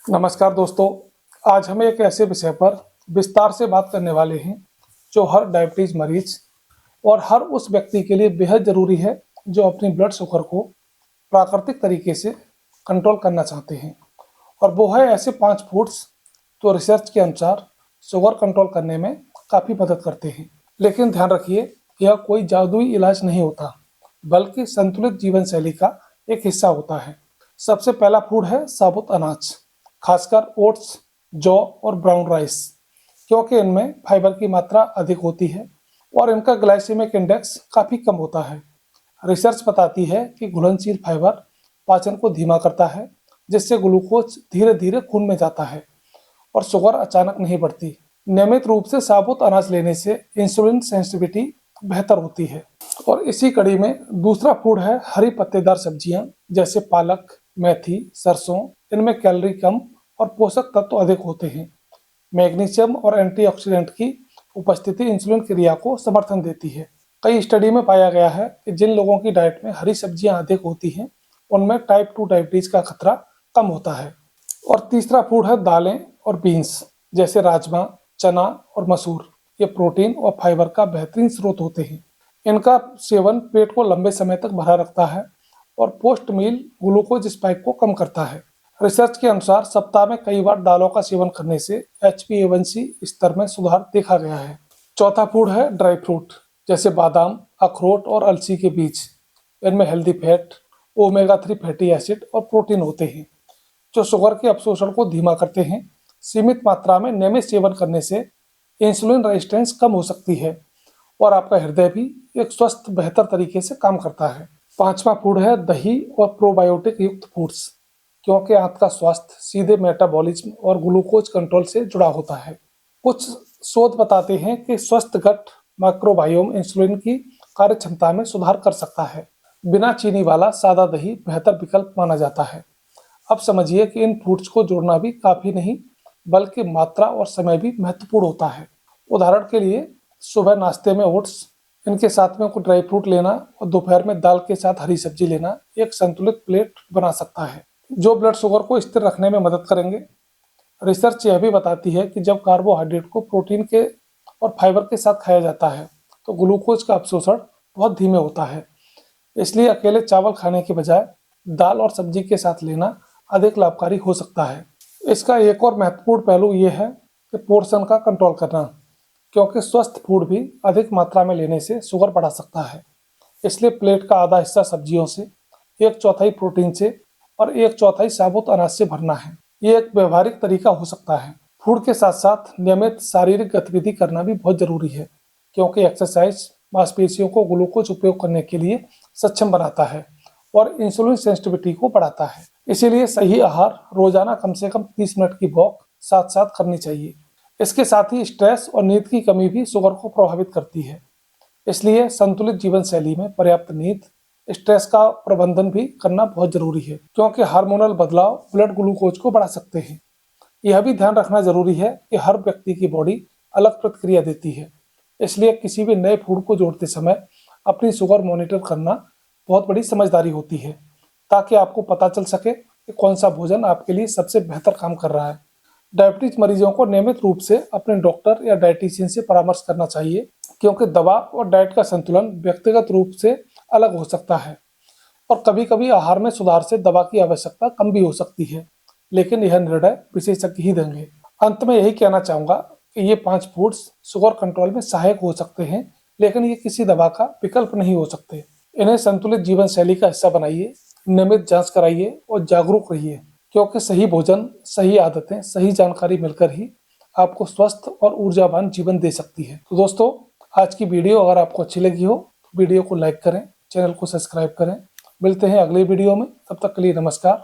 नमस्कार दोस्तों। आज हम एक ऐसे विषय पर विस्तार से बात करने वाले हैं जो हर डायबिटीज मरीज और हर उस व्यक्ति के लिए बेहद ज़रूरी है जो अपनी ब्लड शुगर को प्राकृतिक तरीके से कंट्रोल करना चाहते हैं। और वो है ऐसे 5 फूड्स जो रिसर्च के अनुसार शुगर कंट्रोल करने में काफ़ी मदद करते हैं। लेकिन ध्यान रखिए, यह कोई जादुई इलाज नहीं होता, बल्कि संतुलित जीवन शैली का एक हिस्सा होता है। सबसे पहला फूड है साबुत अनाज, खासकर ओट्स, जौ और ब्राउन राइस, क्योंकि इनमें फाइबर की मात्रा अधिक होती है और इनका ग्लाइसेमिक इंडेक्स काफ़ी कम होता है। रिसर्च बताती है कि घुलनशील फाइबर पाचन को धीमा करता है, जिससे ग्लूकोज धीरे धीरे खून में जाता है और शुगर अचानक नहीं बढ़ती। नियमित रूप से साबुत अनाज लेने से इंसुलिन सेंसिटिविटी बेहतर होती है। और इसी कड़ी में दूसरा फूड है हरी पत्तेदार सब्जियां, जैसे पालक, मेथी, सरसों। इनमें कैलोरी कम और पोषक तत्व अधिक होते हैं। मैग्नीशियम और एंटीऑक्सीडेंट की उपस्थिति इंसुलिन क्रिया को समर्थन देती है। कई स्टडी में पाया गया है कि जिन लोगों की डाइट में हरी सब्जियां अधिक होती हैं, उनमें टाइप 2 डायबिटीज का खतरा कम होता है। और तीसरा फूड है दालें और बीन्स, जैसे राजमा, चना और मसूर। ये प्रोटीन और फाइबर का बेहतरीन स्रोत होते हैं। इनका सेवन पेट को लंबे समय तक भरा रखता है और पोस्ट मील ग्लूकोज स्पाइक को कम करता है। रिसर्च के अनुसार सप्ताह में कई बार दालों का सेवन करने से HbA1c स्तर में सुधार देखा गया है। चौथा फूड है ड्राई फ्रूट, जैसे बादाम, अखरोट और अलसी के बीज। इनमें healthy fat, omega 3 fatty acid और प्रोटीन होते हैं, जो शुगर के अवशोषण को धीमा करते हैं। सीमित मात्रा में नियमित सेवन करने से इंसुलिन रेजिस्टेंस कम हो सकती है और आपका हृदय भी एक स्वस्थ बेहतर तरीके से काम करता है। पांचवा फूड है दही और प्रोबायोटिक युक्त फूड्स, क्योंकि आंत का स्वास्थ्य सीधे मेटाबॉलिज्म और ग्लूकोज कंट्रोल से जुड़ा होता है। कुछ शोध बताते हैं कि स्वस्थ गट माइक्रोबायोम इंसुलिन की कार्य क्षमता में सुधार कर सकता है। बिना चीनी वाला सादा दही बेहतर विकल्प माना जाता है। अब समझिए कि इन फूड्स को जोड़ना भी काफ़ी नहीं, बल्कि मात्रा और समय भी महत्वपूर्ण होता है। उदाहरण के लिए, सुबह नाश्ते में ओट्स, इनके साथ में कुछ ड्राई फ्रूट लेना और दोपहर में दाल के साथ हरी सब्जी लेना एक संतुलित प्लेट बना सकता है, जो ब्लड शुगर को स्थिर रखने में मदद करेंगे। रिसर्च यह भी बताती है कि जब कार्बोहाइड्रेट को प्रोटीन के और फाइबर के साथ खाया जाता है, तो ग्लूकोज का अवशोषण बहुत धीमे होता है। इसलिए अकेले चावल खाने के बजाय दाल और सब्जी के साथ लेना अधिक लाभकारी हो सकता है। इसका एक और महत्वपूर्ण पहलू ये है कि पोर्शन का कंट्रोल करना, क्योंकि स्वस्थ फूड भी अधिक मात्रा में लेने से शुगर बढ़ा सकता है। इसलिए प्लेट का आधा हिस्सा सब्जियों से, 1/4 प्रोटीन से और 1/4 साबुत अनाज से भरना है। ये एक व्यवहारिक तरीका हो सकता है। फूड के साथ साथ नियमित शारीरिक गतिविधि करना भी बहुत जरूरी है, क्योंकि एक्सरसाइज मांसपेशियों को ग्लूकोज उपयोग करने के लिए सक्षम बनाता है और इंसुलिन सेंसिटिविटी को बढ़ाता है। इसीलिए सही आहार, रोजाना कम से कम 30 मिनट की वॉक साथ साथ करनी चाहिए। इसके साथ ही स्ट्रेस और नींद की कमी भी शुगर को प्रभावित करती है। इसलिए संतुलित जीवन शैली में पर्याप्त नींद, स्ट्रेस का प्रबंधन भी करना बहुत जरूरी है, क्योंकि हार्मोनल बदलाव ब्लड ग्लूकोज को बढ़ा सकते हैं। यह भी ध्यान रखना जरूरी है कि हर व्यक्ति की बॉडी अलग प्रतिक्रिया देती है। इसलिए किसी भी नए फूड को जोड़ते समय अपनी शुगर मॉनिटर करना बहुत बड़ी समझदारी होती है, ताकि आपको पता चल सके कि कौन सा भोजन आपके लिए सबसे बेहतर काम कर रहा है। डायबिटीज मरीजों को नियमित रूप से अपने डॉक्टर या डाइटिशियन से परामर्श करना चाहिए, क्योंकि दवा और डाइट का संतुलन व्यक्तिगत रूप से अलग हो सकता है और कभी कभी आहार में सुधार से दवा की आवश्यकता कम भी हो सकती है, लेकिन यह निर्णय विशेषज्ञ ही देंगे। अंत में यही कहना चाहूँगा कि ये 5 फूड्स शुगर कंट्रोल में सहायक हो सकते हैं, लेकिन ये किसी दवा का विकल्प नहीं हो सकते। इन्हें संतुलित जीवन शैली का हिस्सा बनाइए, नियमित जांच कराइए और जागरूक रहिए, क्योंकि सही भोजन, सही आदतें, सही जानकारी मिलकर ही आपको स्वस्थ और ऊर्जावान जीवन दे सकती है। तो दोस्तों, आज की वीडियो अगर आपको अच्छी लगी हो तो वीडियो को लाइक करें, चैनल को सब्सक्राइब करें। मिलते हैं अगले वीडियो में, तब तक के लिए नमस्कार।